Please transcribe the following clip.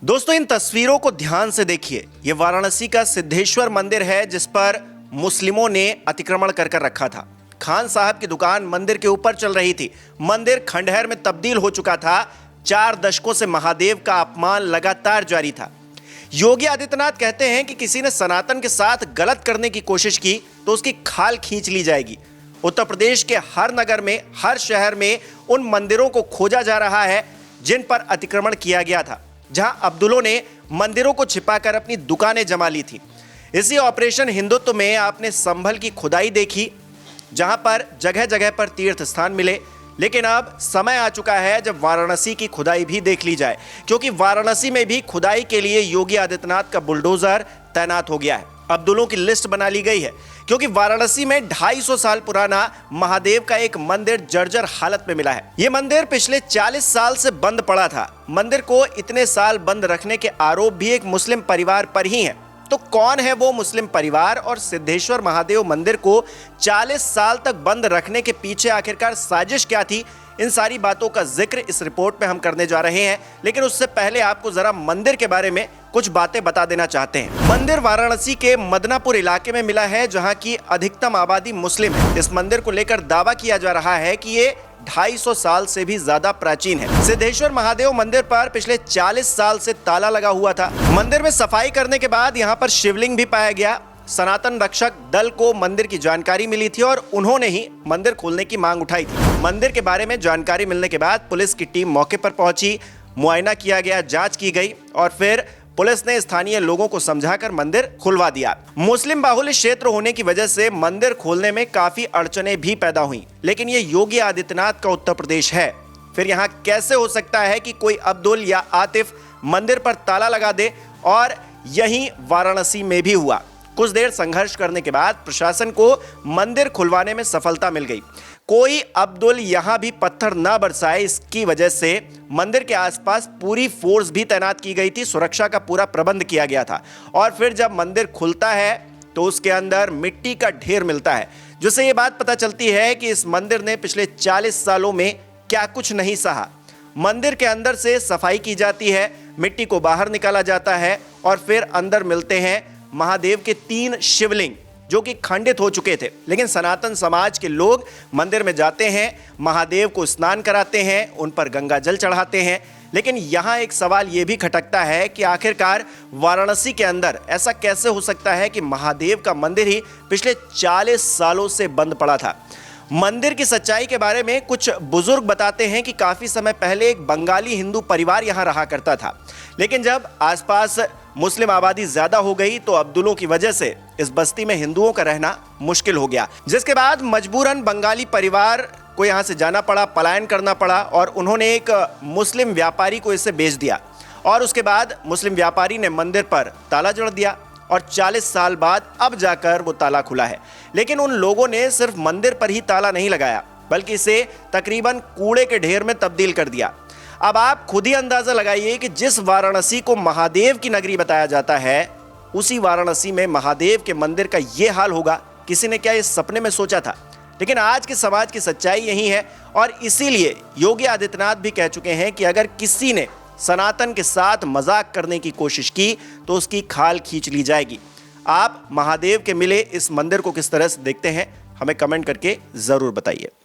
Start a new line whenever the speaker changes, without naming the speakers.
दोस्तों, इन तस्वीरों को ध्यान से देखिए। ये वाराणसी का सिद्धेश्वर मंदिर है जिस पर मुस्लिमों ने अतिक्रमण कर रखा था। खान साहब की दुकान मंदिर के ऊपर चल रही थी। मंदिर खंडहर में तब्दील हो चुका था। 4 दशकों से महादेव का अपमान लगातार जारी था। योगी आदित्यनाथ कहते हैं कि किसी ने सनातन के साथ गलत करने की कोशिश की तो उसकी खाल खींच ली जाएगी। उत्तर प्रदेश के हर नगर में, हर शहर में उन मंदिरों को खोजा जा रहा है जिन पर अतिक्रमण किया गया था, जहां अब्दुलों ने मंदिरों को छिपाकर अपनी दुकानें जमा ली थी। इसी ऑपरेशन हिंदुत्व में आपने संभल की खुदाई देखी, जहां पर जगह जगह पर तीर्थ स्थान मिले। लेकिन अब समय आ चुका है जब वाराणसी की खुदाई भी देख ली जाए, क्योंकि वाराणसी में भी खुदाई के लिए योगी आदित्यनाथ का बुलडोजर तैनात हो गया है। अब्दुलों की लिस्ट बना ली गई है, क्योंकि वाराणसी में 250 साल पुराना महादेव का एक मंदिर जर्जर हालत में मिला है। ये मंदिर पिछले 40 साल से बंद पड़ा था। मंदिर को इतने साल बंद रखने के आरोप भी एक मुस्लिम परिवार पर ही है। तो कौन है वो मुस्लिम परिवार, और सिद्धेश्वर महादेव मंदिर को 40 साल तक बंद रखने के पीछे आखिरकार साजिश क्या थी? इन सारी बातों का जिक्र इस रिपोर्ट में हम करने जा रहे हैं। लेकिन उससे पहले आपको जरा मंदिर के बारे में कुछ बातें बता देना चाहते हैं। मंदिर वाराणसी के मदनापुर इलाके में मिला है, जहां की अधिकतम आबादी मुस्लिम है। इस मंदिर को लेकर दावा किया जा रहा है कि ये 250 साल से भी ज्यादा प्राचीन है। सिद्धेश्वर महादेव मंदिर पर पिछले 40 साल से ताला लगा हुआ था। मंदिर में सफाई करने के बाद यहाँ पर शिवलिंग भी पाया गया। सनातन रक्षक दल को मंदिर की जानकारी मिली थी और उन्होंने ही मंदिर खोलने की मांग उठाई थी। मंदिर के बारे में जानकारी मिलने के बाद पुलिस की टीम मौके पर पहुंची, मुआयना किया गया, जांच की गई और फिर पुलिस ने स्थानीय लोगों को समझाकर मंदिर खुलवा दिया। मुस्लिम बाहुल्य क्षेत्र होने की वजह से मंदिर खोलने में काफी अड़चनें भी पैदा हुई, लेकिन ये योगी आदित्यनाथ का उत्तर प्रदेश है। फिर यहाँ कैसे हो सकता है कि कोई अब्दुल या आतिफ मंदिर पर ताला लगा दे? और यही वाराणसी में भी हुआ। कुछ देर संघर्ष करने के बाद प्रशासन को मंदिर खुलवाने में सफलता मिल गई। कोई अब्दुल यहां भी पत्थर न बरसाए, इसकी वजह से मंदिर के आसपास पूरी फोर्स भी तैनात की गई थी। सुरक्षा का पूरा प्रबंध किया गया था। और फिर जब मंदिर खुलता है तो उसके अंदर मिट्टी का ढेर मिलता है, जिससे ये बात पता चलती है कि इस मंदिर ने पिछले 40 सालों में क्या कुछ नहीं सहा। मंदिर के अंदर से सफाई की जाती है, मिट्टी को बाहर निकाला जाता है और फिर अंदर मिलते हैं महादेव के 3 शिवलिंग जो कि खंडित हो चुके थे। लेकिन सनातन समाज के लोग मंदिर में जाते हैं, महादेव को स्नान कराते हैं, उन पर गंगा जल चढ़ाते हैं। लेकिन यहाँ एक सवाल ये भी खटकता है कि आखिरकार वाराणसी के अंदर ऐसा कैसे हो सकता है कि महादेव का मंदिर ही पिछले 40 सालों से बंद पड़ा था। मंदिर की सच्चाई के बारे में कुछ बुजुर्ग बताते हैं कि काफी समय पहले एक बंगाली हिंदू परिवार यहाँ रहा करता था, लेकिन जब आसपास मुस्लिम आबादी ज्यादा हो गई तो अब्दुलों की वजह से इस बस्ती में हिंदुओं का रहना मुश्किल हो गया, जिसके बाद मजबूरन बंगाली परिवार को यहाँ से जाना पड़ा, पलायन करना पड़ा और उन्होंने एक मुस्लिम व्यापारी को इसे बेच दिया। और उसके बाद मुस्लिम व्यापारी ने मंदिर पर ताला जड़ दिया और 40 साल बाद अब जाकर वो ताला खुला है। लेकिन उन लोगों ने सिर्फ मंदिर पर ही ताला नहीं लगाया, बल्कि इसे तकरीबन कूड़े के ढेर में तब्दील कर दिया। अब आप खुद ही अंदाजा लगाइए कि जिस वाराणसी को महादेव की नगरी बताया जाता है, उसी वाराणसी में महादेव के मंदिर का ये हाल होगा। किसी ने क्या इस सपने में सोचा था? लेकिन आज के समाज की सच्चाई यही है और इसीलिए योगी आदित्यनाथ भी कह चुके हैं कि अगर किसी ने सनातन के साथ मजाक करने की कोशिश की तो उसकी खाल खींच ली जाएगी। आप महादेव के मिले इस मंदिर को किस तरह से देखते हैं, हमें कमेंट करके जरूर बताइए।